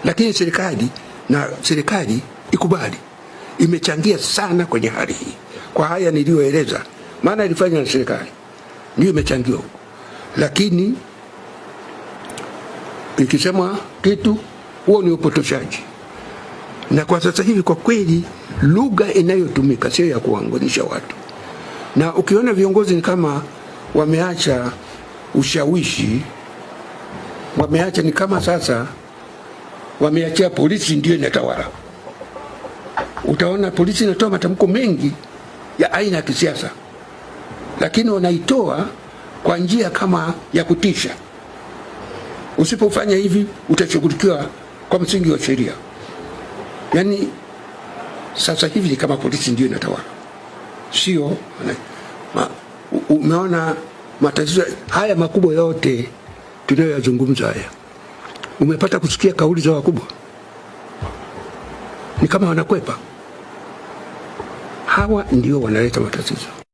lakini serikali ikubali, imechangia sana kwenye hali hii. Kwa haya niliyoeleza, maana ilifanywa na serikali, ndio imechangia huko. Lakini ikisema kitu, huo ni upotoshaji. Na kwa sasa hivi kwa kweli lugha inayotumika sio ya kuangonisha watu. Na ukiona viongozi ni kama wameacha ushawishi, wameacha, ni kama sasa wameachia polisi ndio inatawala. Utaona polisi inatoa matamko mengi ya aina ya kisiasa, lakini wanaitoa kwa njia kama ya kutisha. Usipofanya hivi utashughulikiwa kwa msingi wa sheria. Yani sasa hivi ni kama polisi ndio inatawala. Sio umeona matatizo haya makubwa yote tunayoyazungumza haya. Umepata kusikia kauli za wakubwa? Ni kama wanakwepa. Hawa ndio wanaleta matatizo.